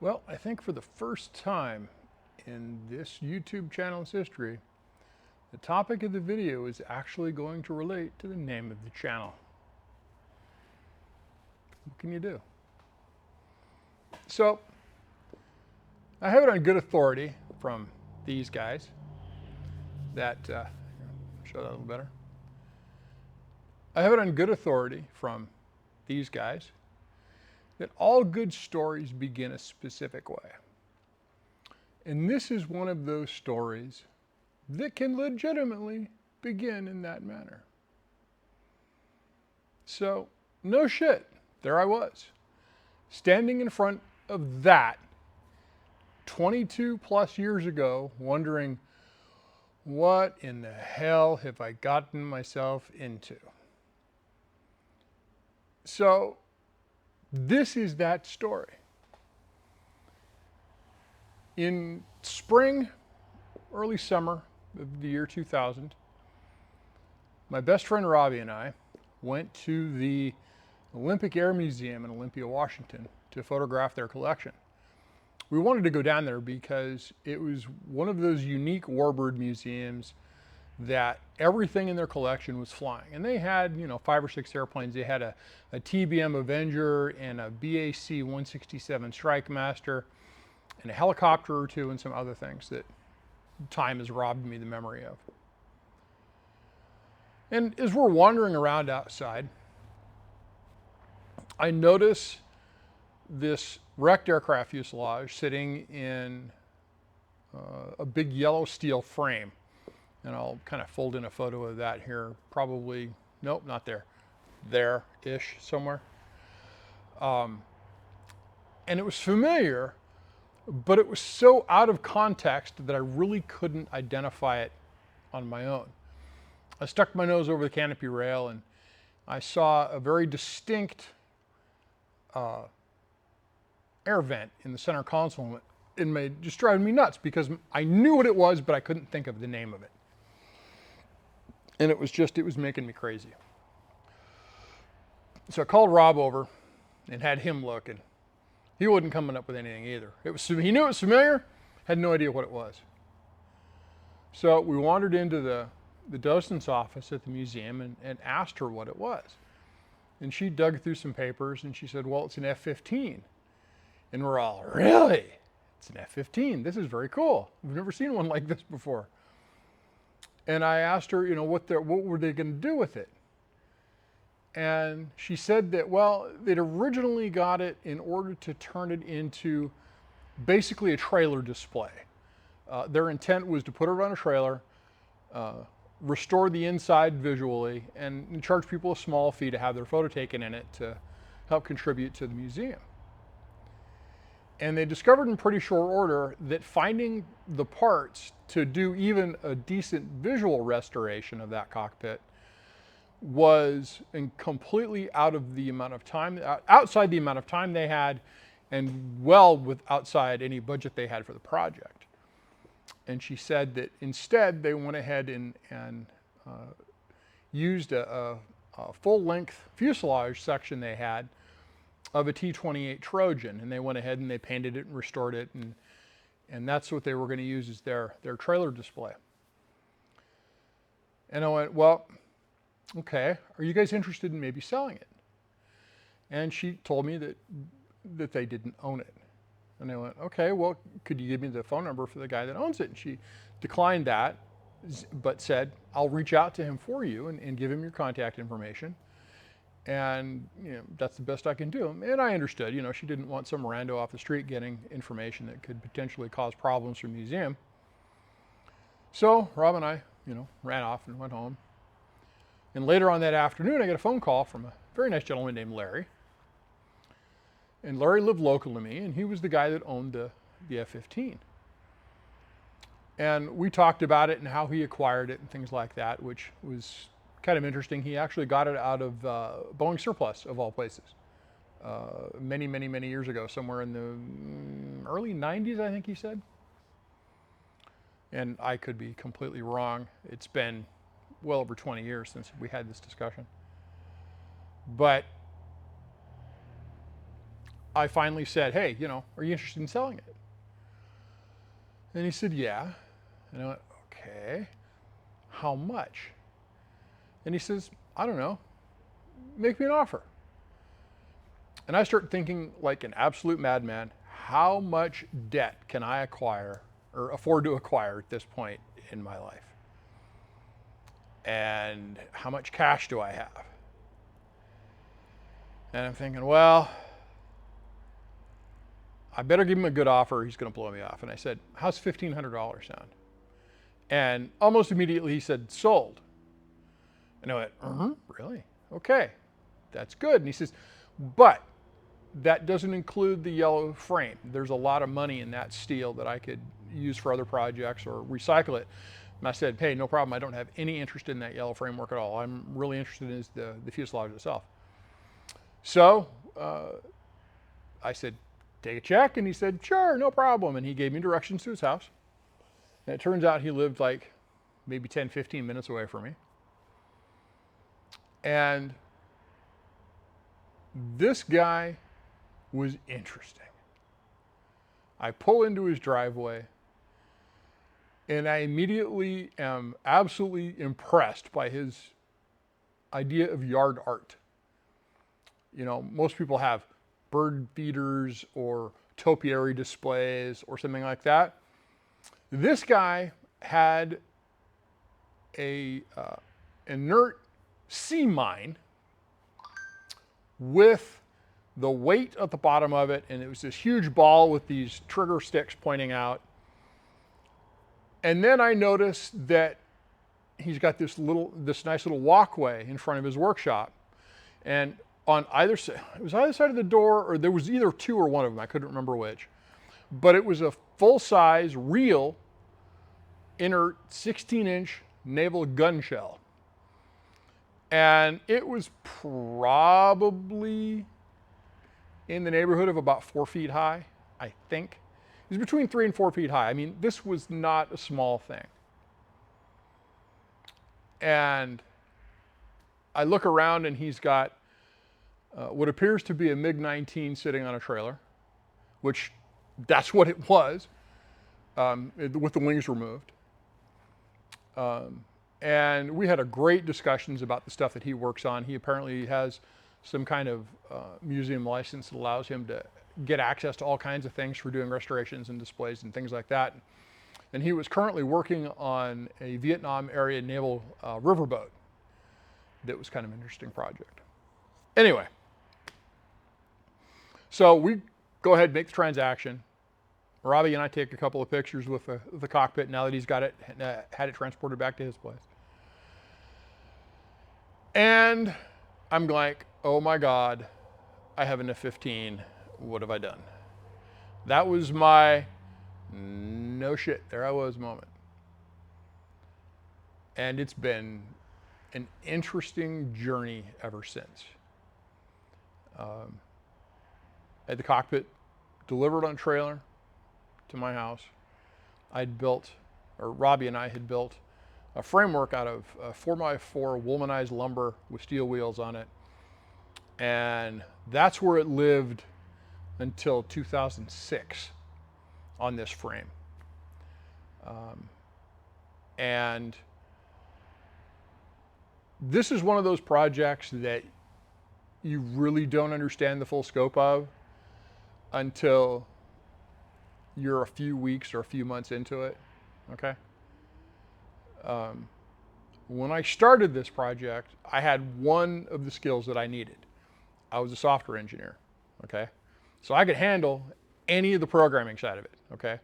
Well, I think for the first time in this YouTube channel's history, the topic of the video is actually going to relate to the name of the channel. What can you do? So, I have it on good authority from these guys that, show that a little better. I have it on good authority from these guys that all good stories begin a specific way. And this is one of those stories that can legitimately begin in that manner. So, no shit, there I was, standing in front of that 22 plus years ago, wondering, what in the hell have I gotten myself into? So, this is that story. In spring, early summer of the year 2000, my best friend Robbie and I went to the Olympic Air Museum in Olympia, Washington to photograph their collection. We wanted to go down there because it was one of those unique warbird museums that everything in their collection was flying. And they had, 5 or 6 airplanes. They had a TBM Avenger and a BAC 167 Strike Master and a helicopter or two and some other things that time has robbed me the memory of. And as we're wandering around outside, I notice this wrecked aircraft fuselage sitting in a big yellow steel frame. And I'll kind of fold in a photo of that here. Probably, nope, not there. There-ish somewhere. And it was familiar, but it was so out of context that I really couldn't identify it on my own. I stuck my nose over the canopy rail and I saw a very distinct air vent in the center console. It just driving me nuts because I knew what it was, but I couldn't think of the name of it. And it was making me crazy. So I called Rob over and had him look, and he wasn't coming up with anything either. He knew it was familiar, had no idea what it was. So we wandered into the docent's office at the museum and asked her what it was. And she dug through some papers and she said, well, it's an F-15. And we're all, really? It's an F-15. This is very cool. We've never seen one like this before. And I asked her, what were they going to do with it? And she said that, well, they'd originally got it in order to turn it into basically a trailer display. Their intent was to put it on a trailer, restore the inside visually, and charge people a small fee to have their photo taken in it to help contribute to the museum. And they discovered in pretty short order that finding the parts to do even a decent visual restoration of that cockpit was completely outside the amount of time they had, and outside any budget they had for the project. And she said that instead they went ahead and used a full-length fuselage section they had of a T-28 Trojan, and they went ahead and they painted it and restored it, and that's what they were going to use as their trailer display. And I went, well, okay, are you guys interested in maybe selling it? And she told me that they didn't own it. And I went, okay, well, could you give me the phone number for the guy that owns it? And she declined that, but said, I'll reach out to him for you and give him your contact information. And that's the best I can do. And I understood, she didn't want some rando off the street getting information that could potentially cause problems for the museum. So Rob and I, ran off and went home. And later on that afternoon, I got a phone call from a very nice gentleman named Larry. And Larry lived local to me, and he was the guy that owned the F-15. And we talked about it and how he acquired it and things like that, which was kind of interesting. He actually got it out of Boeing surplus, of all places, many, many, many years ago, somewhere in the early 90s, I think he said. And I could be completely wrong. It's been well over 20 years since we had this discussion. But I finally said, hey, you know, are you interested in selling it? And he said, yeah. And I went, okay, how much? And he says, I don't know, make me an offer. And I start thinking like an absolute madman, how much debt can I acquire or afford to acquire at this point in my life? And how much cash do I have? And I'm thinking, well, I better give him a good offer. He's going to blow me off. And I said, how's $1,500 sound? And almost immediately he said, sold. And I went, really? Okay, that's good. And he says, but that doesn't include the yellow frame. There's a lot of money in that steel that I could use for other projects or recycle it. And I said, hey, no problem. I don't have any interest in that yellow framework at all. I'm really interested in the fuselage itself. So I said, take a check. And he said, sure, no problem. And he gave me directions to his house. And it turns out he lived like maybe 10, 15 minutes away from me. And this guy was interesting. I pull into his driveway and I immediately am absolutely impressed by his idea of yard art. You know, most people have bird feeders or topiary displays or something like that. This guy had a inert sea mine with the weight at the bottom of it, and it was this huge ball with these trigger sticks pointing out. And then I noticed that he's got this nice little walkway in front of his workshop. And on either side, it was either side of the door, or there was either two or one of them, I couldn't remember which. But it was a full-size, real, inert 16-inch naval gun shell. And it was probably in the neighborhood of about 4 feet high, I think. It was between 3 and 4 feet high. I mean, this was not a small thing. And I look around and he's got what appears to be a MiG-19 sitting on a trailer, which that's what it was, with the wings removed. And we had a great discussions about the stuff that he works on. He apparently has some kind of museum license that allows him to get access to all kinds of things for doing restorations and displays and things like that. And he was currently working on a Vietnam area naval riverboat that was kind of an interesting project. Anyway, so we go ahead and make the transaction. Robbie and I take a couple of pictures with the cockpit now that he's got it, had it transported back to his place. And I'm like, oh my God, I have an F-15. What have I done? That was my no shit, there I was moment. And it's been an interesting journey ever since. At the cockpit, delivered on a trailer to my house. Robbie and I had built a framework out of 4x4 woolmanized lumber with steel wheels on it. And that's where it lived until 2006 on this frame. And this is one of those projects that you really don't understand the full scope of until you're a few weeks or a few months into it, okay? When I started this project, I had one of the skills that I needed. I was a software engineer, okay? So I could handle any of the programming side of it, okay?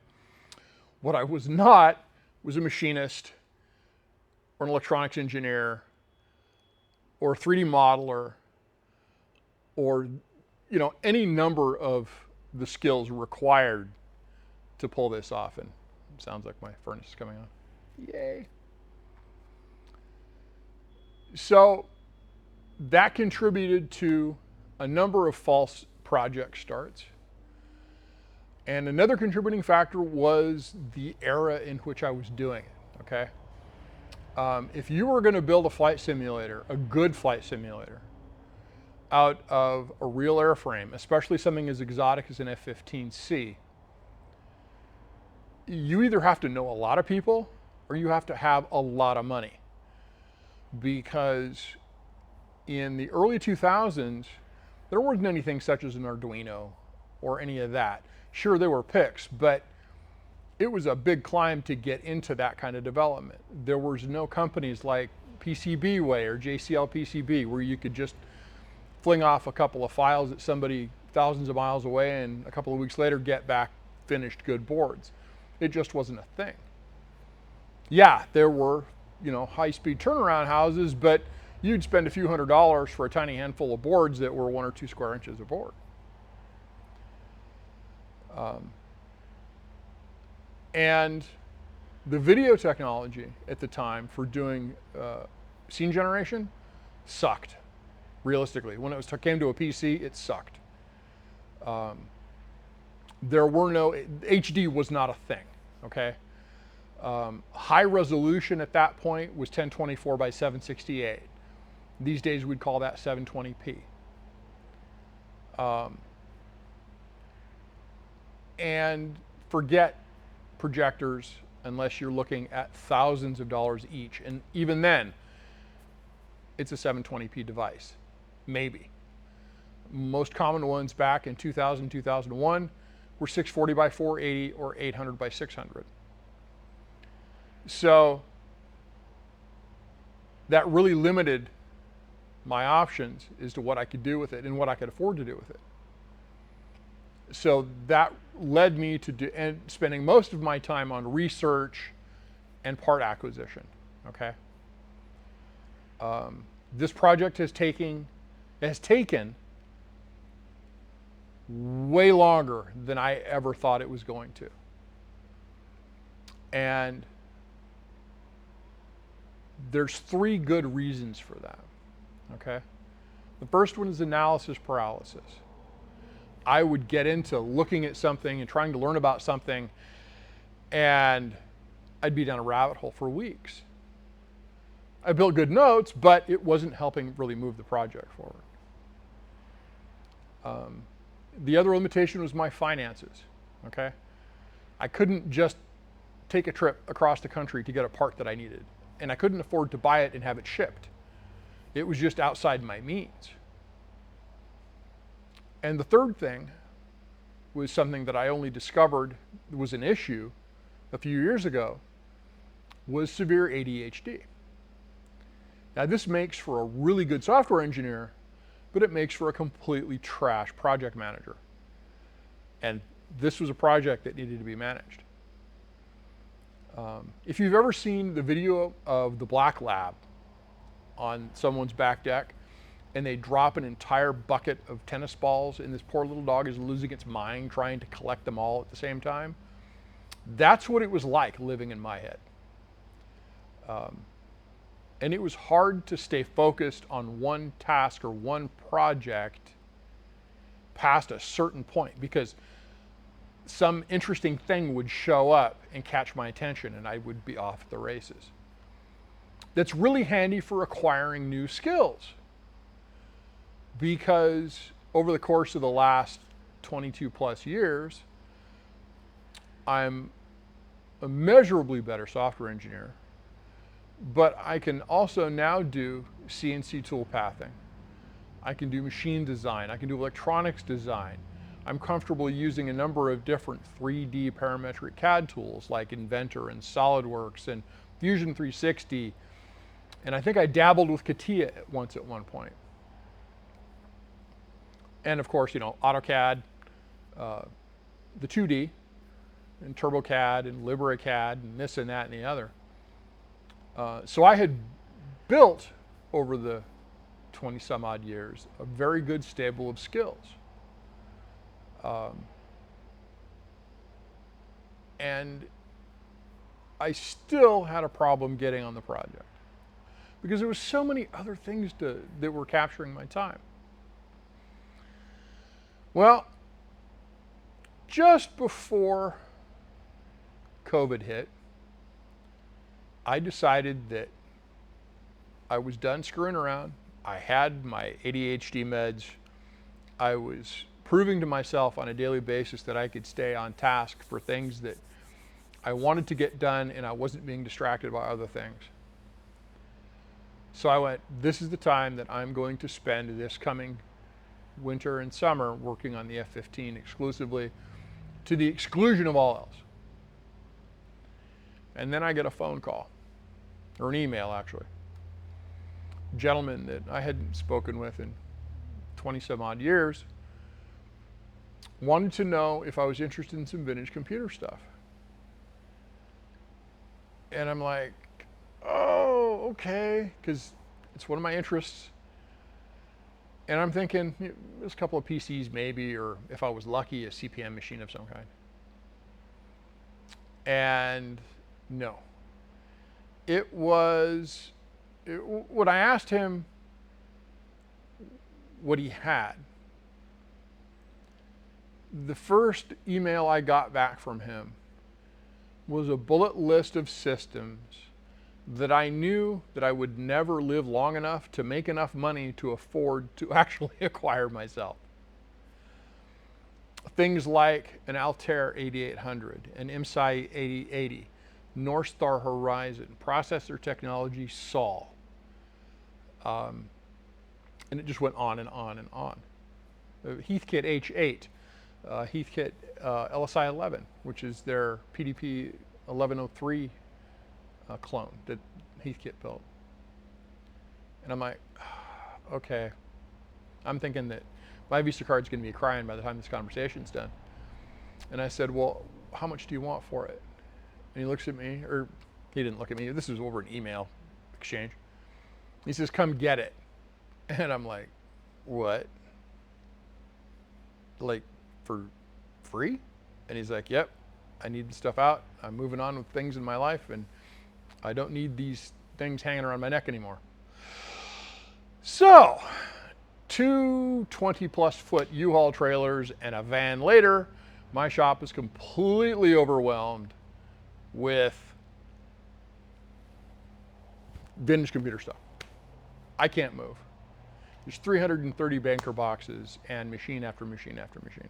What I was not was a machinist or an electronics engineer or a 3D modeler or, you know, any number of the skills required to pull this off. And it sounds like my furnace is coming on. Yay. So that contributed to a number of false project starts. And another contributing factor was the era in which I was doing it, okay? If you were gonna build a flight simulator, a good flight simulator, out of a real airframe, especially something as exotic as an F-15C, you either have to know a lot of people or you have to have a lot of money. Because in the early 2000s, there wasn't anything such as an Arduino or any of that. Sure, there were PICs, but it was a big climb to get into that kind of development. There was no companies like PCBWay or JCL PCB where you could just fling off a couple of files at somebody thousands of miles away and a couple of weeks later get back finished good boards. It just wasn't a thing. Yeah, there were, high-speed turnaround houses, but you'd spend a few $100s for a tiny handful of boards that were 1 or 2 square inches of board. And the video technology at the time for doing scene generation sucked, realistically. When it came to a PC, it sucked. There were no, HD was not a thing, okay? High resolution at that point was 1024 by 768. These days we'd call that 720p. And forget projectors unless you're looking at thousands of dollars each. And even then, it's a 720p device, maybe. Most common ones back in 2000, 2001 were 640 by 480 or 800 by 600. So that really limited my options as to what I could do with it and what I could afford to do with it. So that led me to spending most of my time on research and part acquisition, okay? This project has taken way longer than I ever thought it was going to. And there's 3 good reasons for that, okay? The first one is analysis paralysis. I would get into looking at something and trying to learn about something, and I'd be down a rabbit hole for weeks. I built good notes, but it wasn't helping really move the project forward. The other limitation was my finances, okay? I couldn't just take a trip across the country to get a part that I needed, and I couldn't afford to buy it and have it shipped. It was just outside my means. And the third thing was something that I only discovered was an issue a few years ago, was severe ADHD. Now this makes for a really good software engineer, but it makes for a completely trash project manager. And this was a project that needed to be managed. If you've ever seen the video of the Black Lab on someone's back deck, and they drop an entire bucket of tennis balls, and this poor little dog is losing its mind trying to collect them all at the same time, that's what it was like living in my head. And it was hard to stay focused on one task or one project past a certain point, because some interesting thing would show up and catch my attention and I would be off the races. That's really handy for acquiring new skills, because over the course of the last 22 plus years, I'm a measurably better software engineer, but I can also now do CNC tool pathing. I can do machine design. I can do electronics design. I'm comfortable using a number of different 3D parametric CAD tools like Inventor and SolidWorks and Fusion 360. And I think I dabbled with CATIA at one point. And of course, AutoCAD, the 2D, and TurboCAD and LibreCAD and this and that and the other. So I had built over the 20 some odd years a very good stable of skills. And I still had a problem getting on the project because there were so many other things that were capturing my time. Well, just before COVID hit, I decided that I was done screwing around. I had my ADHD meds. I was proving to myself on a daily basis that I could stay on task for things that I wanted to get done, and I wasn't being distracted by other things. So I went, this is the time that I'm going to spend this coming winter and summer working on the F-15 exclusively, to the exclusion of all else. And then I get a phone call, or an email actually. A gentleman that I hadn't spoken with in 20 some odd years wanted to know if I was interested in some vintage computer stuff. And I'm like, oh, okay, because it's one of my interests. And I'm thinking, there's a couple of PCs maybe, or if I was lucky, a CPM machine of some kind. And no. It was, when I asked him what he had, the first email I got back from him was a bullet list of systems that I knew that I would never live long enough to make enough money to afford to actually acquire myself. Things like an Altair 8800, an MSI 8080, North Star Horizon, processor technology Sol. And it just went on and on and on. Heathkit H8, Heathkit LSI 11, which is their PDP 1103 clone that Heathkit built. And I'm like, okay. I'm thinking that my Visa card's going to be crying by the time this conversation's done. And I said, well, how much do you want for it? And he looks at me, or he didn't look at me. This was over an email exchange. He says, come get it. And I'm like, what? Like, for free? And he's like, yep, I need the stuff out. I'm moving on with things in my life, and I don't need these things hanging around my neck anymore. So, 2 20+ foot U-Haul trailers and a van later, my shop is completely overwhelmed with vintage computer stuff. I can't move. There's 330 banker boxes and machine after machine after machine.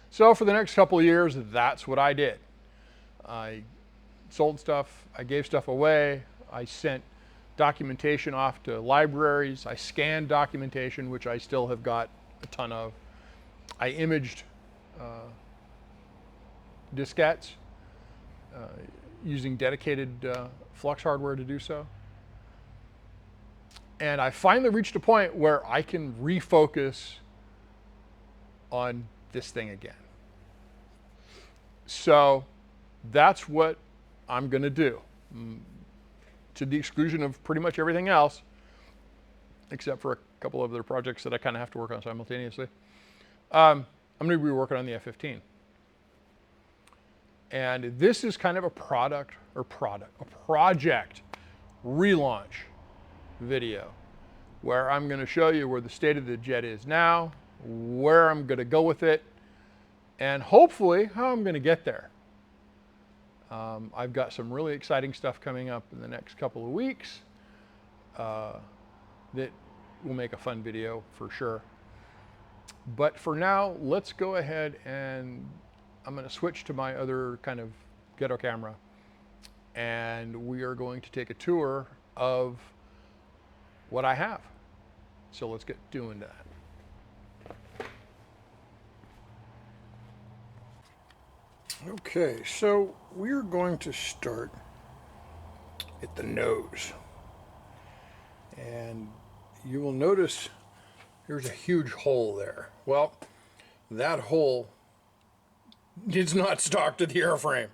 So for the next couple of years, that's what I did. I sold stuff, I gave stuff away, I sent documentation off to libraries, I scanned documentation, which I still have got a ton of. I imaged diskettes using dedicated flux hardware to do so. And I finally reached a point where I can refocus on this thing again. So that's what I'm going to do, to the exclusion of pretty much everything else, except for a couple of other projects that I kind of have to work on simultaneously. I'm going to be working on the F-15. And this is kind of a project relaunch video, where I'm going to show you where the state of the jet is now, where I'm going to go with it, and hopefully how I'm going to get there. I've got some really exciting stuff coming up in the next couple of weeks that will make a fun video for sure. But for now, let's go ahead and I'm going to switch to my other kind of ghetto camera, and we are going to take a tour of what I have. So let's get doing that. Okay, so we're going to start at the nose. And you will notice there's a huge hole there. Well, that hole is not stock to the airframe.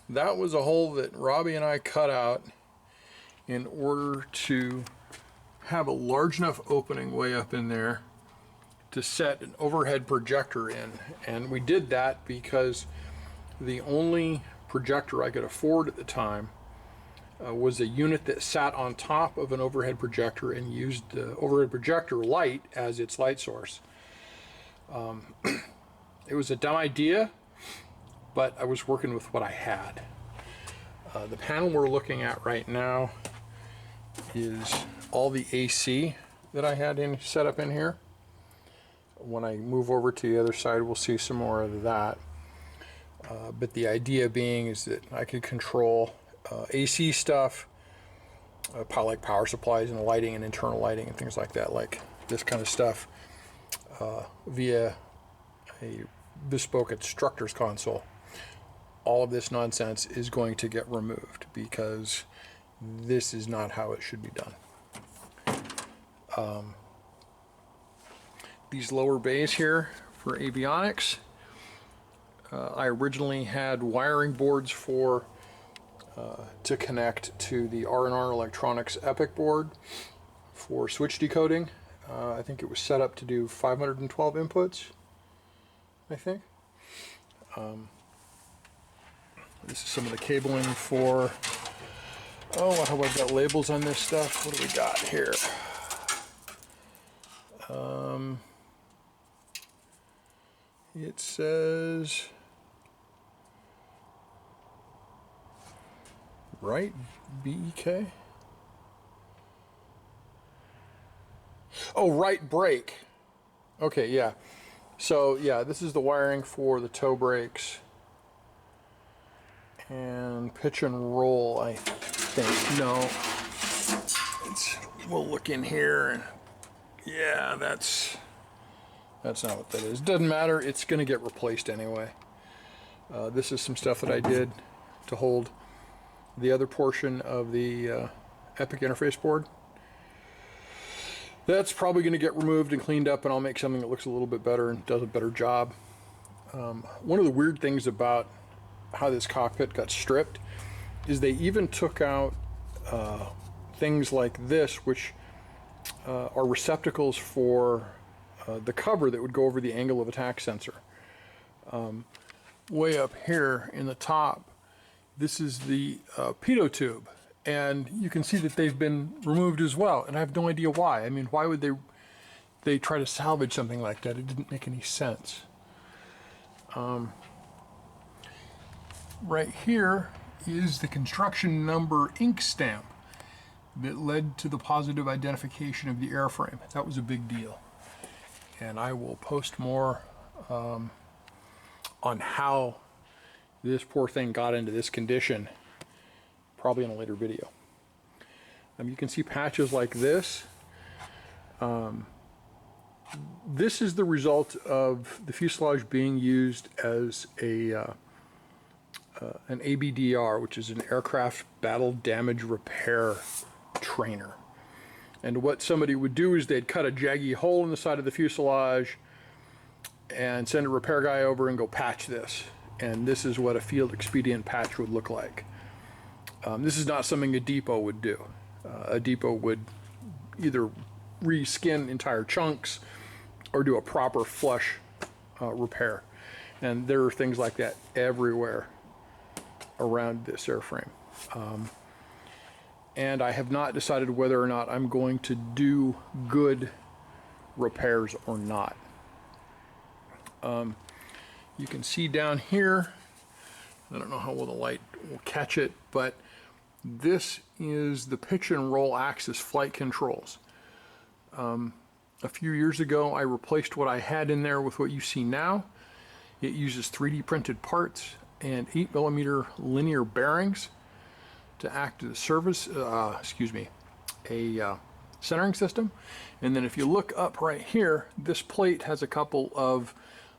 That was a hole that Robbie and I cut out in order to have a large enough opening way up in there to set an overhead projector in. And we did that because the only projector I could afford at the time was a unit that sat on top of an overhead projector and used the overhead projector light as its light source. It was a dumb idea, but I was working with what I had. The panel we're looking at right now is all the AC that I had set up in here. When I move over to the other side, we'll see some more of that. But the idea being is that I could control AC stuff, like power supplies and lighting and internal lighting and things like that, like this kind of stuff, via a bespoke instructor's console. All of this nonsense is going to get removed because this is not how it should be done. These lower bays here for avionics, I originally had wiring boards for to connect to the R&R Electronics Epic board for switch decoding. I think it was set up to do 512 inputs, I think. This is some of the cabling for, oh, how I've got labels on this stuff. What do we got here? It says, right, BEK? Oh, right brake. Okay, yeah. So, yeah, this is the wiring for the toe brakes. And pitch and roll, I think. No. We'll look in here, and yeah, that's not what that is. Doesn't matter, it's going to get replaced anyway. This is some stuff that I did to hold the other portion of the Epic interface board. That's probably going to get removed and cleaned up, and I'll make something that looks a little bit better and does a better job. One of the weird things about how this cockpit got stripped is they even took out things like this, which are receptacles for the cover that would go over the angle of attack sensor. Way up here in the top, this is the pitot tube, and you can see that they've been removed as well, and I have no idea why. I mean, why would they try to salvage something like that? It didn't make any sense. Right here is the construction number ink stamp that led to the positive identification of the airframe. That was a big deal. And I will post more on how this poor thing got into this condition, probably in a later video. You can see patches like this. This is the result of the fuselage being used as an ABDR, which is an aircraft battle damage repair trainer. And what somebody would do is they'd cut a jaggy hole in the side of the fuselage and send a repair guy over and go patch this. And this is what a field expedient patch would look like. This is not something a depot would do. A depot would either reskin entire chunks or do a proper flush repair. And there are things like that everywhere around this airframe. And I have not decided whether or not I'm going to do good repairs or not. You can see down here, I don't know how well the light will catch it, but this is the pitch and roll axis flight controls. A few years ago, I replaced what I had in there with what you see now. It uses 3D printed parts and 8mm linear bearings to act as a centering system. And then if you look up right here, this plate has a couple of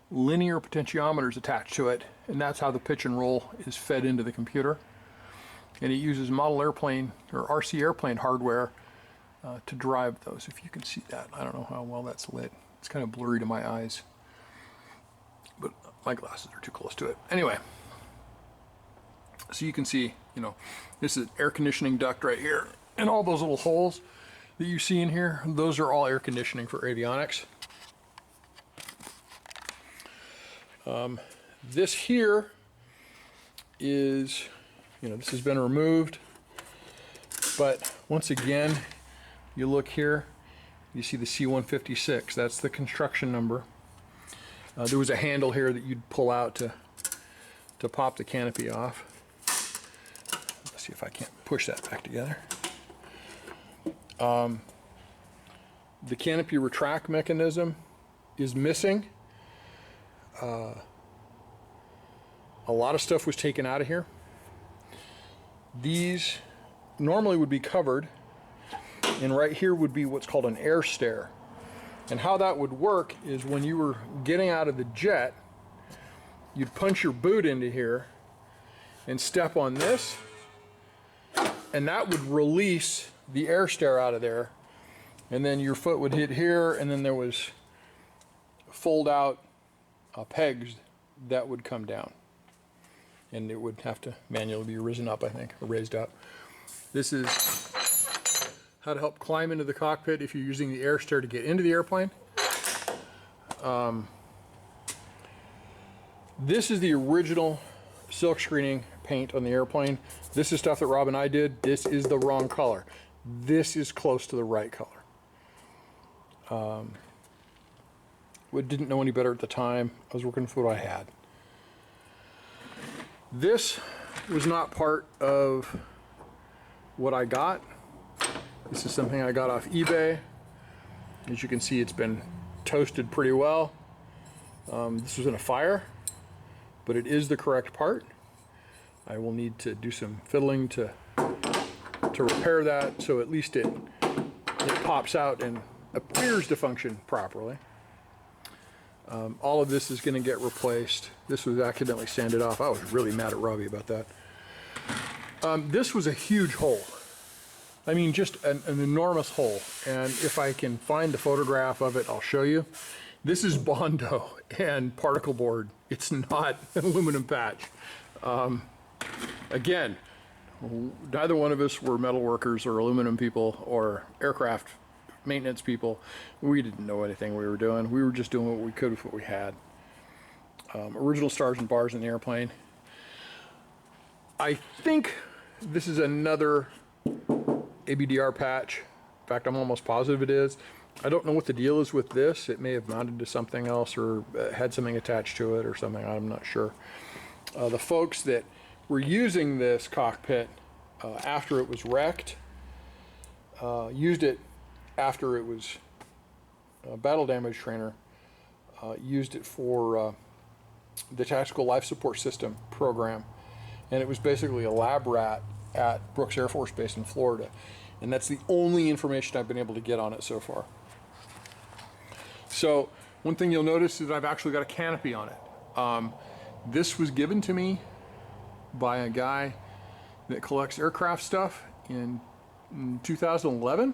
linear potentiometers attached to it, and that's how the pitch and roll is fed into the computer. And it uses model airplane or RC airplane hardware to drive those. If you can see that, I don't know how well that's lit. It's kind of blurry to my eyes, but my glasses are too close to it. Anyway, so you can see, you know, this is air conditioning duct right here, and all those little holes that you see in here, those are all air conditioning for avionics. This here is, you know, this has been removed, but once again, you look here, you see the C-156. That's the construction number. There was a handle here that you'd pull out to pop the canopy off. Let's see if I can't push that back together. The canopy retract mechanism is missing. A lot of stuff was taken out of here. These normally would be covered, and right here would be what's called an air stair. And how that would work is when you were getting out of the jet, you'd punch your boot into here and step on this, and that would release the air stair out of there, and then your foot would hit here, and then there was fold out pegs that would come down, and it would have to manually be risen up, I think, or raised up. This is how to help climb into the cockpit if you're using the air stair to get into the airplane. This is the original silk screening paint on the airplane. This is stuff that Rob and I did. This is the wrong color. This is close to the right color. We didn't know any better at the time. I was working with what I had. This was not part of what I got. This is something I got off eBay. As you can see, it's been toasted pretty well. This was in a fire, but it is the correct part. I will need to do some fiddling to repair that, so at least it pops out and appears to function properly. All of this is going to get replaced. This was accidentally sanded off. I was really mad at Robbie about that. This was a huge hole. I mean, just an enormous hole. And if I can find the photograph of it, I'll show you. This is Bondo and particle board. It's not an aluminum patch. Again, neither one of us were metal workers or aluminum people or aircraft maintenance people. We didn't know anything we were doing. We were just doing what we could with what we had. Original stars and bars in the airplane. I think this is another ABDR patch. In fact, I'm almost positive it is. I don't know what the deal is with this. It may have mounted to something else or had something attached to it or something. I'm not sure. The folks that were using this cockpit after it was wrecked used it after it was battle damage trainer, used it for the Tactical Life Support System program, and it was basically a lab rat at Brooks Air Force Base in Florida, and that's the only information I've been able to get on it so far. So one thing you'll notice is I've actually got a canopy on it. This was given to me by a guy that collects aircraft stuff in 2011.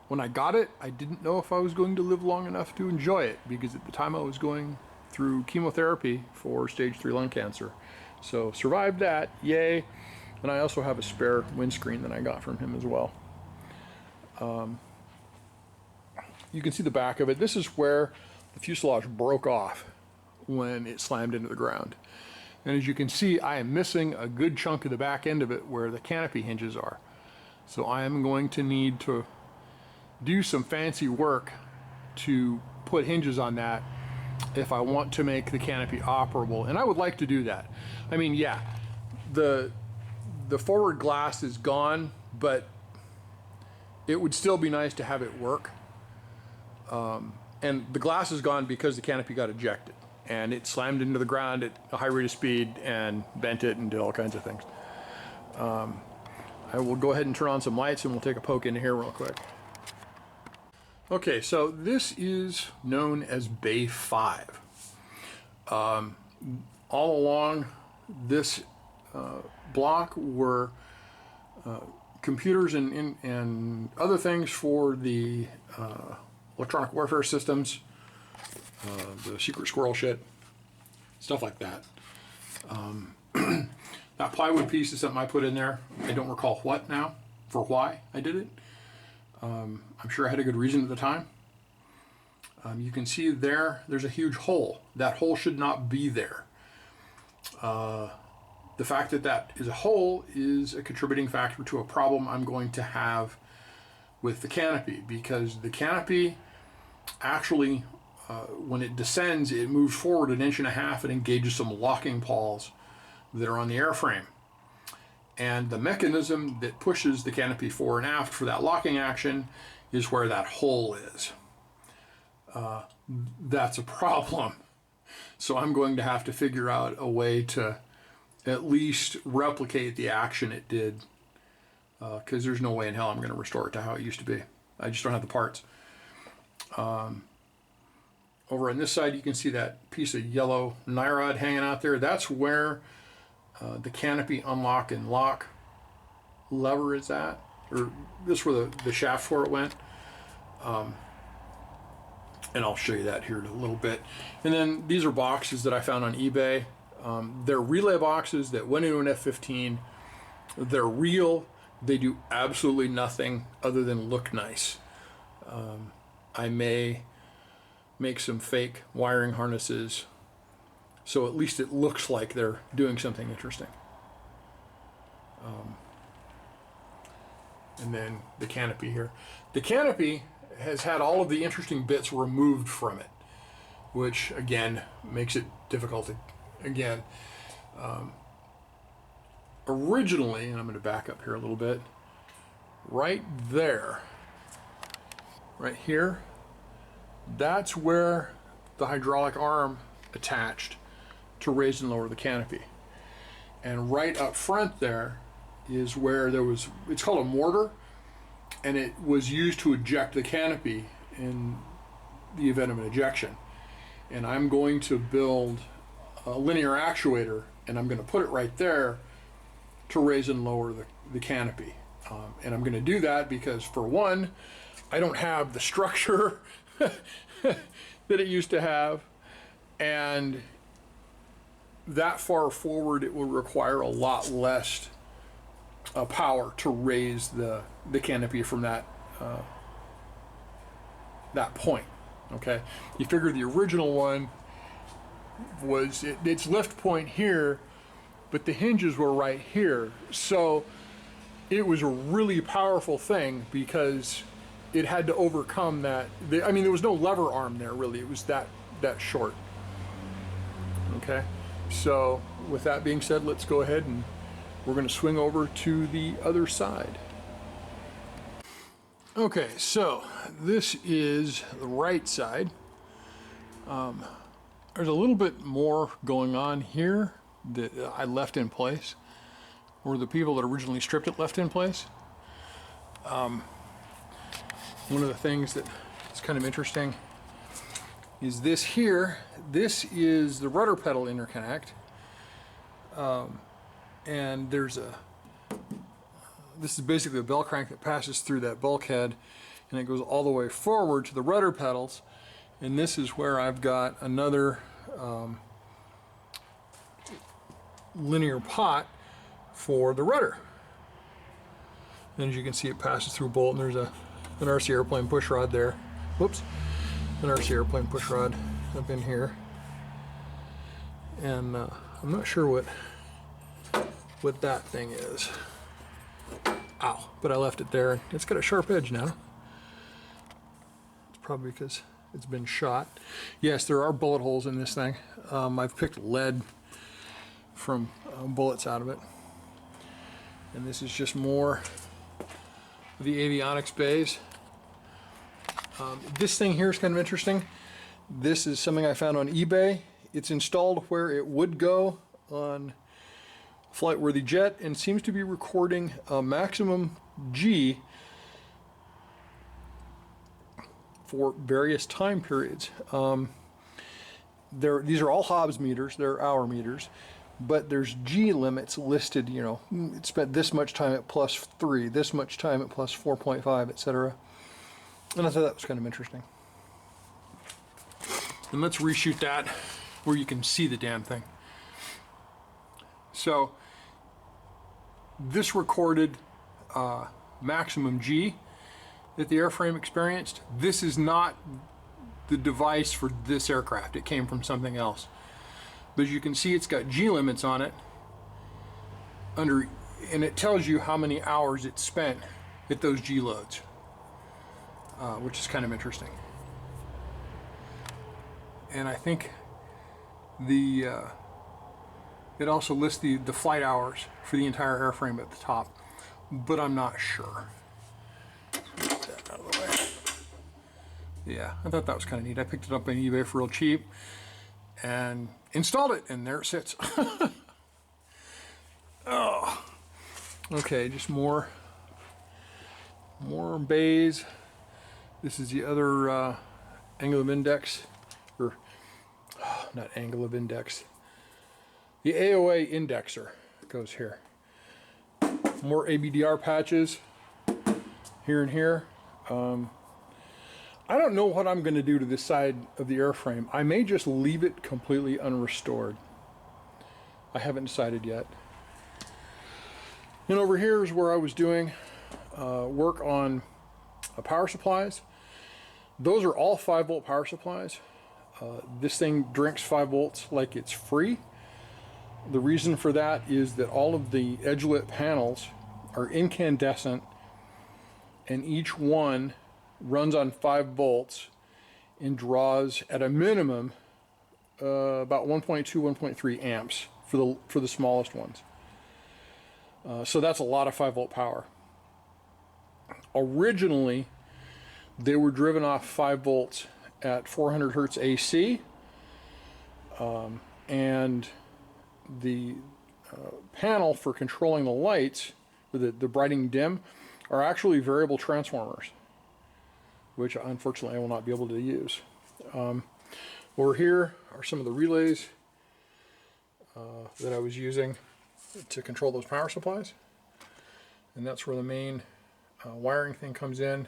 When I got it, I didn't know if I was going to live long enough to enjoy it, because at the time I was going through chemotherapy for stage 3 lung cancer. So survived that, yay. And I also have a spare windscreen that I got from him as well. You can see the back of it. This is where the fuselage broke off when it slammed into the ground. And as you can see, I am missing a good chunk of the back end of it where the canopy hinges are. So I am going to need to do some fancy work to put hinges on that if I want to make the canopy operable. And I would like to do that. I mean, yeah, the forward glass is gone, but it would still be nice to have it work. And the glass is gone because the canopy got ejected and it slammed into the ground at a high rate of speed and bent it and did all kinds of things. I will go ahead and turn on some lights and we'll take a poke into here real quick. Okay, so this is known as Bay 5. All along this block were computers and other things for the electronic warfare systems, the secret squirrel shit, stuff like that. That plywood piece is something I put in there. I don't recall what now, for why I did it. I'm sure I had a good reason at the time. You can see there's a huge hole. That hole should not be there. The fact that that is a hole is a contributing factor to a problem I'm going to have with the canopy, because the canopy actually, when it descends, it moves forward 1.5 inches and engages some locking pawls that are on the airframe. And the mechanism that pushes the canopy fore and aft for that locking action is where that hole is. That's a problem. So I'm going to have to figure out a way to at least replicate the action it did, because there's no way in hell I'm going to restore it to how it used to be. I just don't have the parts. Over on this side, you can see that piece of yellow nylon hanging out there. That's where the canopy unlock and lock lever is at, or this is where the shaft for it went. And I'll show you that here in a little bit. And then these are boxes that I found on eBay. They're relay boxes that went into an F-15. They're real. They do absolutely nothing other than look nice. I may make some fake wiring harnesses so at least it looks like they're doing something interesting. And then the canopy here. The canopy has had all of the interesting bits removed from it, which again makes it difficult to, again, originally, and I'm going to back up here a little bit, right there, right here, that's where the hydraulic arm attached to raise and lower the canopy. And right up front there is where there was, it's called a mortar, and it was used to eject the canopy in the event of an ejection. And I'm going to build a linear actuator, and I'm going to put it right there to raise and lower the canopy. And I'm going to do that because, for one, I don't have the structure that it used to have, and that far forward it will require a lot less power to raise the canopy from that point. Okay, you figure the original one was its lift point here, but the hinges were right here, so it was a really powerful thing because it had to overcome that. I mean, there was no lever arm there really. It was that short. Okay, so with that being said, let's go ahead and we're going to swing over to the other side. Okay, so this is the right side. There's a little bit more going on here that I left in place, or the people that originally stripped it left in place. One of the things that is kind of interesting is this here. This is the rudder pedal interconnect. And there's this is basically a bell crank that passes through that bulkhead, and it goes all the way forward to the rudder pedals. And this is where I've got another linear pot for the rudder. And as you can see, it passes through a bolt, and there's an RC airplane push rod there. Whoops, an RC airplane push rod up in here. And I'm not sure what that thing is. Ow, but I left it there. It's got a sharp edge now. It's probably because it's been shot. Yes, there are bullet holes in this thing. I've picked lead from bullets out of it. And this is just more of the Avionics bays. This thing here is kind of interesting. This is something I found on eBay. It's installed where it would go on flight-worthy jet, and seems to be recording a maximum G for various time periods. These are all Hobbs meters, they're hour meters, but there's G limits listed, you know, it spent this much time at +3, this much time at +4.5, etc. And I thought that was kind of interesting. And let's reshoot that where you can see the damn thing. So this recorded maximum G that the airframe experienced. This is not the device for this aircraft. It came from something else. But as you can see, it's got G limits on it and it tells you how many hours it spent at those G loads, which is kind of interesting. And I think the It also lists the flight hours for the entire airframe at the top, but I'm not sure. Get that out of the way. Yeah, I thought that was kind of neat. I picked it up on eBay for real cheap and installed it, and there it sits. Oh, okay, just more bays. This is the other angle of index, or not angle of index. The AOA indexer goes here. More ABDR patches here and here. I don't know what I'm going to do to this side of the airframe. I may just leave it completely unrestored. I haven't decided yet. And over here is where I was doing work on power supplies. Those are all 5-volt power supplies. This thing drinks 5 volts like it's free. The reason for that is that all of the edge-lit panels are incandescent, and each one runs on 5 volts and draws at a minimum about 1.2, 1.3 amps for the smallest ones. So that's a lot of 5-volt power. Originally, they were driven off 5 volts at 400 hertz AC, and the panel for controlling the lights, the brighting dim, are actually variable transformers, which unfortunately I will not be able to use. Over here are some of the relays that I was using to control those power supplies, and that's where the main wiring thing comes in.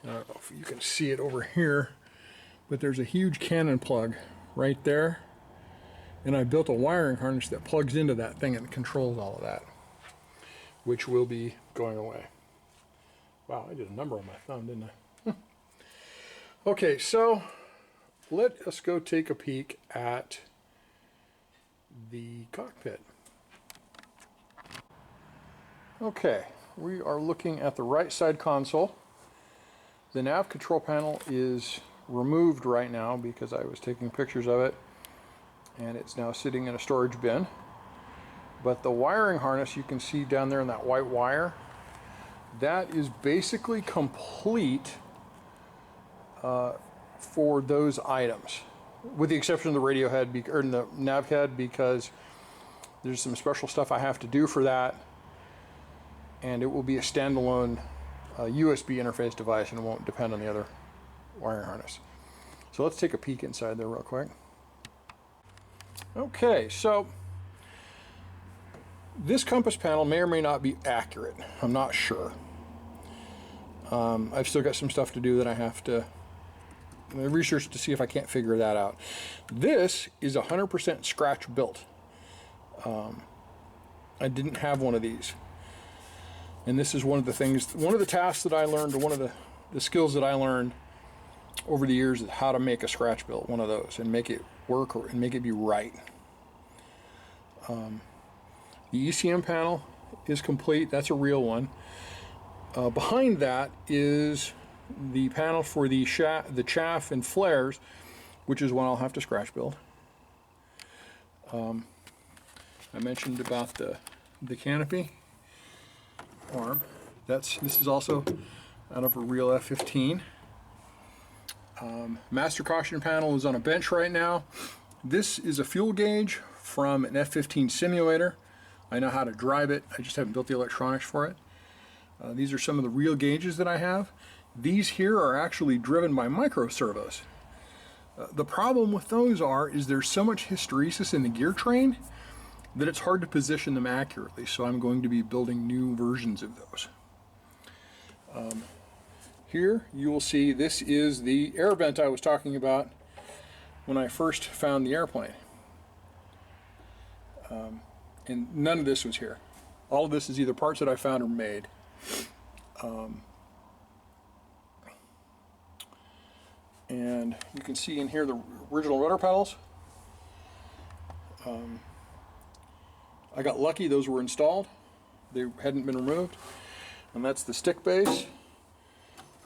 I don't know if you can see it over here, but there's a huge cannon plug right there, and I built a wiring harness that plugs into that thing and controls all of that, which will be going away. Wow, I did a number on my thumb, didn't I? Okay, so let us go take a peek at the cockpit. Okay, we are looking at the right side console. The nav control panel is removed right now because I was taking pictures of it, and it's now sitting in a storage bin. But the wiring harness you can see down there in that white wire, that is basically complete for those items, with the exception of the radio head or the nav head, because there's some special stuff I have to do for that, and it will be a standalone USB interface device and it won't depend on the other wiring harness. So let's take a peek inside there real quick. Okay, so this compass panel may or may not be accurate. I'm not sure. I've still got some stuff to do that I have to research to see if I can't figure that out. This is 100% scratch built. I didn't have one of these. And this is one of the things, one of the tasks that I learned, or one of the skills that I learned over the years, is how to make a scratch built one of those and make it work and make it be right. The ECM panel is complete. That's a real one. Behind that is the panel for the chaff and flares, which is one I'll have to scratch build. I mentioned about the canopy arm. This is also out of a real F-15. Master caution panel is on a bench right now. This is a fuel gauge from an F-15 simulator. I know how to drive it, I just haven't built the electronics for it. These are some of the real gauges that I have. These here are actually driven by micro servos. The problem with those is there's so much hysteresis in the gear train that it's hard to position them accurately, so I'm going to be building new versions of those. Here you will see this is the air vent I was talking about when I first found the airplane. And none of this was here. All of this is either parts that I found or made. And you can see in here the original rudder pedals. I got lucky, those were installed. They hadn't been removed. And that's the stick base.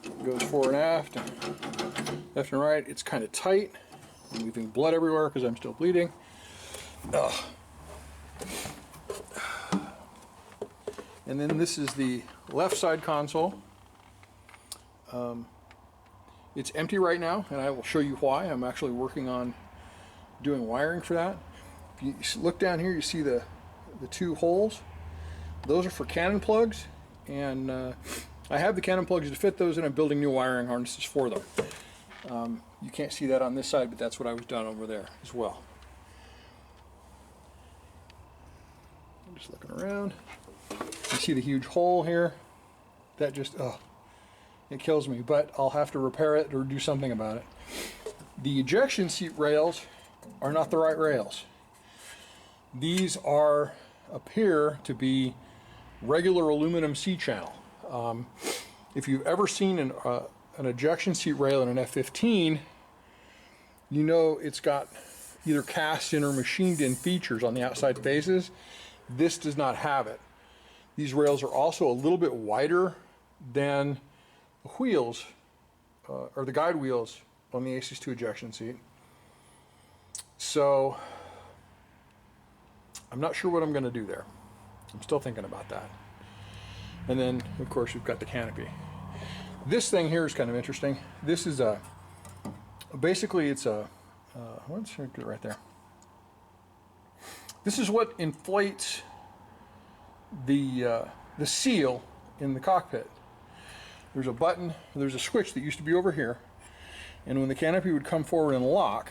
It goes fore and aft, left and right. It's kind of tight. I'm leaving blood everywhere because I'm still bleeding. Ugh. And then this is the left side console. It's empty right now, and I will show you why. I'm actually working on doing wiring for that. If you look down here, you see the two holes. Those are for cannon plugs, and I have the cannon plugs to fit those, and I'm building new wiring harnesses for them. You can't see that on this side, but that's what I was done over there as well. I'm just looking around. You see the huge hole here? That just, it kills me, but I'll have to repair it or do something about it. The ejection seat rails are not the right rails. These appear to be regular aluminum C-channel. If you've ever seen an ejection seat rail in an F-15, you know it's got either cast in or machined in features on the outside faces. This does not have it. These rails are also a little bit wider than the wheels, or the guide wheels on the Aces 2 ejection seat. So I'm not sure what I'm going to do there. I'm still thinking about that. And then, of course, we've got the canopy. This thing here is kind of interesting. This is basically it's a, let's get it right there. This is what inflates the seal in the cockpit. There's a button, there's a switch that used to be over here, and when the canopy would come forward and lock,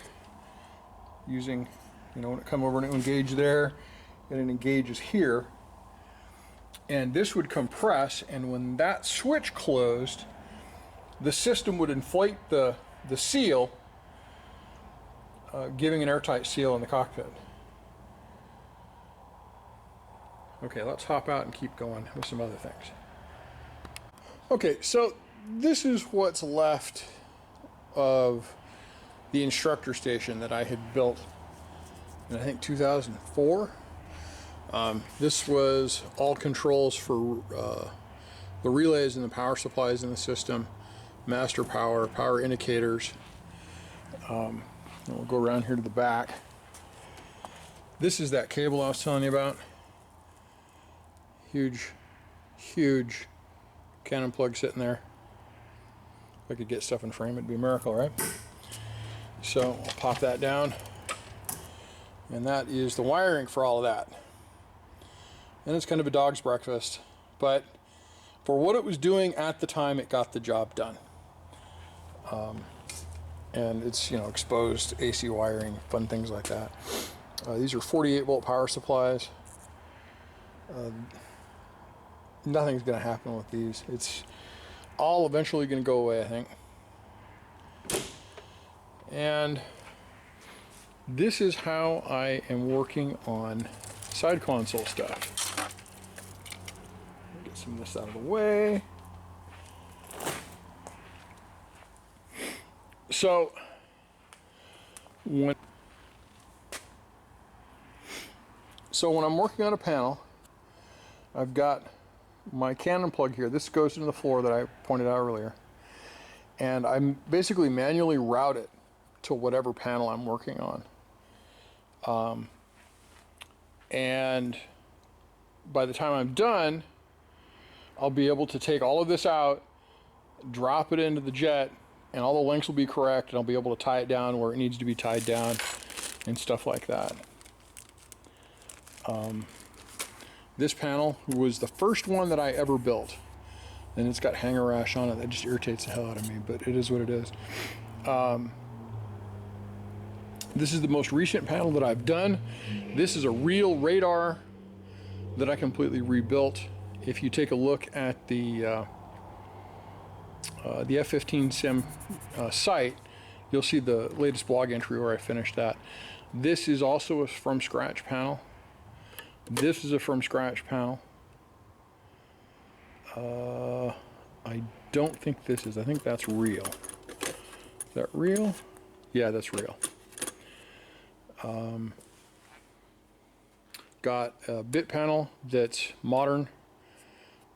using, when it come over and it would engage there, and it engages here, and this would compress, and when that switch closed, the system would inflate the seal, giving an airtight seal in the cockpit. Okay, let's hop out and keep going with some other things. Okay, so this is what's left of the instructor station that I had built in, I think, 2004. This was all controls for the relays and the power supplies in the system, master power, power indicators. And we'll go around here to the back. This is that cable I was telling you about. Huge, huge cannon plug sitting there. If I could get stuff in frame, it'd be a miracle, right? So I'll pop that down, and that is the wiring for all of that. And it's kind of a dog's breakfast, but for what it was doing at the time, it got the job done. And it's, exposed AC wiring, fun things like that. These are 48 volt power supplies. Nothing's going to happen with these. It's all eventually going to go away, I think. And this is how I am working on side console stuff. Get some of this out of the way. So when I'm working on a panel, I've got my cannon plug here. This goes into the floor that I pointed out earlier, and I basically manually route it to whatever panel I'm working on. And by the time I'm done, I'll be able to take all of this out, drop it into the jet, and all the links will be correct, and I'll be able to tie it down where it needs to be tied down and stuff like that. This panel was the first one that I ever built, and it's got hanger rash on it. That just irritates the hell out of me, but it is what it is. This is the most recent panel that I've done. This is a real radar that I completely rebuilt. If you take a look at the F-15C site, you'll see the latest blog entry where I finished that. This is also a from scratch panel. This is a from scratch panel. I don't think this is. I think that's real. Is that real? Yeah, that's real. Got a bit panel that's modern.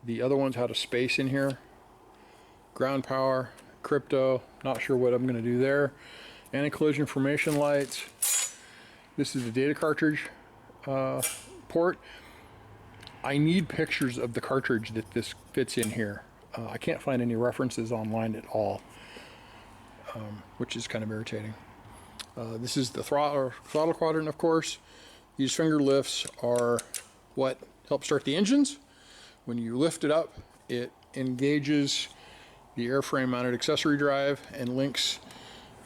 The other ones had a space in here. Ground power, crypto, not sure what I'm going to do there. Anti-collision information lights. This is the data cartridge port. I need pictures of the cartridge that this fits in here. I can't find any references online at all, which is kind of irritating. This is the throttle quadrant, of course. These finger lifts are what help start the engines. When you lift it up, it engages the airframe mounted accessory drive and links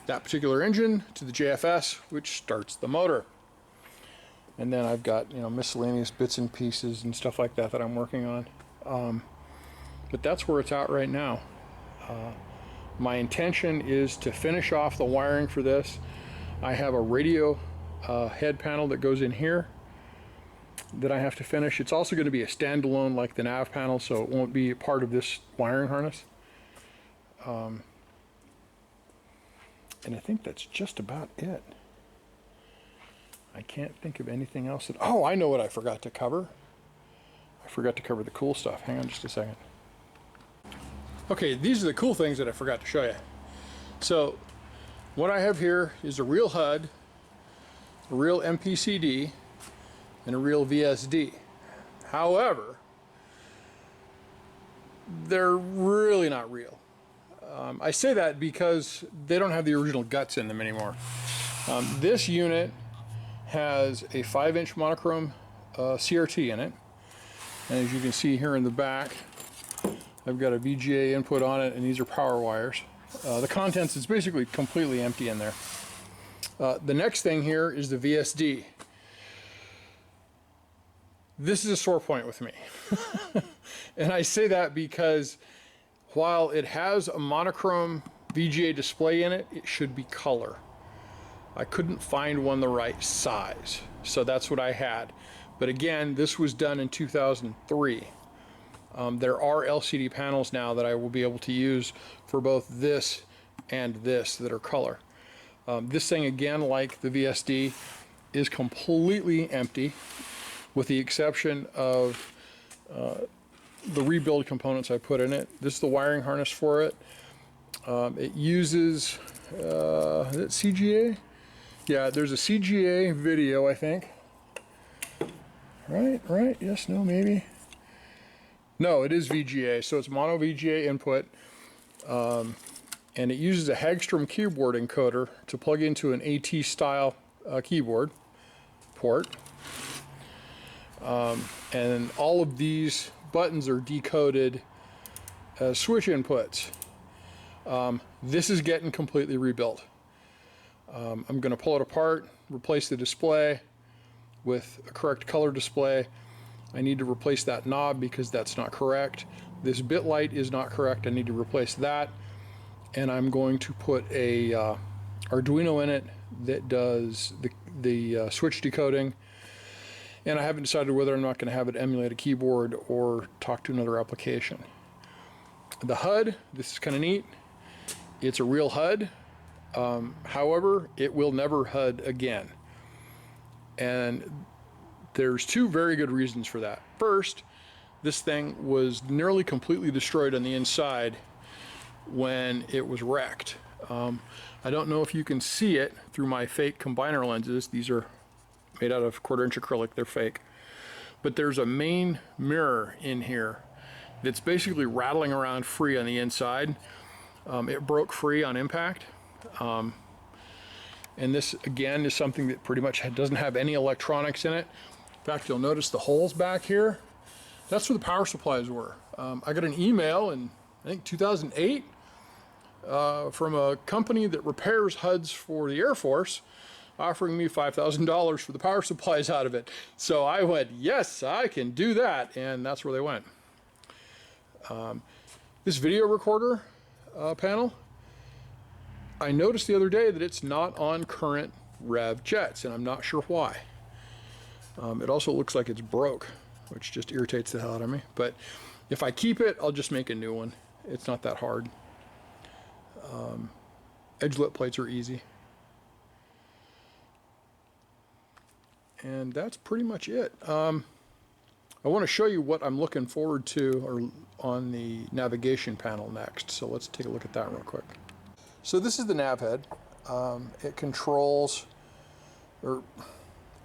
that particular engine to the JFS, which starts the motor. And then I've got, you know, miscellaneous bits and pieces and stuff like that that I'm working on. But that's where it's at right now. My intention is to finish off the wiring for this. I have a radio head panel that goes in here that I have to finish. It's also going to be a standalone like the nav panel, so it won't be a part of this wiring harness. And I think that's just about it. I can't think of anything else that... Oh, I know what I forgot to cover. I forgot to cover the cool stuff. Hang on just a second. Okay, these are the cool things that I forgot to show you. So, what I have here is a real HUD, a real MPCD, and a real VSD. However, they're really not real. I say that because they don't have the original guts in them anymore. This unit has a 5-inch monochrome CRT in it, and as you can see here in the back, I've got a VGA input on it, and these are power wires. The contents is basically completely empty in there. The next thing here is the VSD. This is a sore point with me. And I say that because while it has a monochrome VGA display in it, it should be color. I couldn't find one the right size, so that's what I had. But again, this was done in 2003. There are LCD panels now that I will be able to use for both this and this that are color. This thing, again, like the VSD, is completely empty with the exception of the rebuild components I put in it. This is the wiring harness for it. It uses, is it CGA? Yeah, there's a CGA video, I think. Right, yes, no, maybe. No, it is VGA, so it's mono VGA input. And it uses a Hagstrom keyboard encoder to plug into an AT style keyboard port. And all of these buttons are decoded as switch inputs. This is getting completely rebuilt. I'm going to pull it apart, replace the display with a correct color display. I need to replace that knob because that's not correct. This bit light is not correct. I need to replace that. And I'm going to put a Arduino in it that does the switch decoding. And I haven't decided whether I'm not going to have it emulate a keyboard or talk to another application. The HUD, this is kind of neat. It's a real HUD. However, it will never HUD again. And there's two very good reasons for that. First, this thing was nearly completely destroyed on the inside when it was wrecked. I don't know if you can see it through my fake combiner lenses. These are made out of 1/4-inch acrylic, they're fake. But there's a main mirror in here that's basically rattling around free on the inside. It broke free on impact. And this, again, is something that pretty much doesn't have any electronics in it. In fact, you'll notice the holes back here. That's where the power supplies were. I got an email in, I think, 2008 from a company that repairs HUDs for the Air Force, offering me $5,000 for the power supplies out of it. So I went, yes, I can do that, and that's where they went. This video recorder panel, I noticed the other day that it's not on current rev jets, and I'm not sure why. It also looks like it's broke, which just irritates the hell out of me. But if I keep it, I'll just make a new one. It's not that hard. Edge lip plates are easy. And that's pretty much it. I want to show you what I'm looking forward to or on the navigation panel next. So let's take a look at that real quick. So this is the nav head. It controls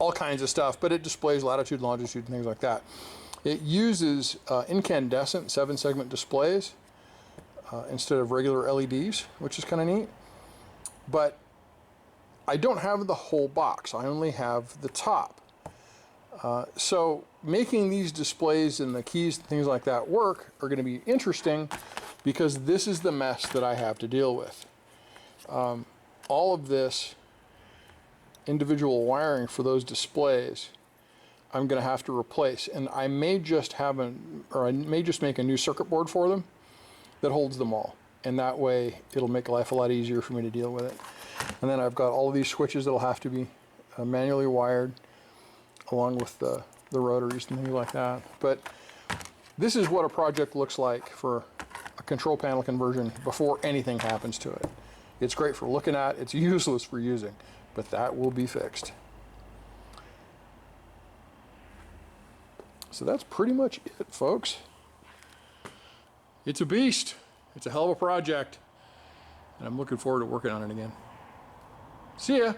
all kinds of stuff, but it displays latitude, longitude, and things like that. It uses incandescent 7-segment displays instead of regular LEDs, which is kind of neat. But I don't have the whole box. I only have the top. So making these displays and the keys and things like that work are going to be interesting, because this is the mess that I have to deal with. All of this individual wiring for those displays I'm going to have to replace, and I may just make a new circuit board for them that holds them all, and that way it'll make life a lot easier for me to deal with it. And then I've got all of these switches that'll have to be manually wired, along with the rotaries and things like that. But this is what a project looks like for a control panel conversion before anything happens to it. It's great for looking at, it's useless for using, but that will be fixed. So that's pretty much it, folks. It's a beast. It's a hell of a project, and I'm looking forward to working on it again. See ya.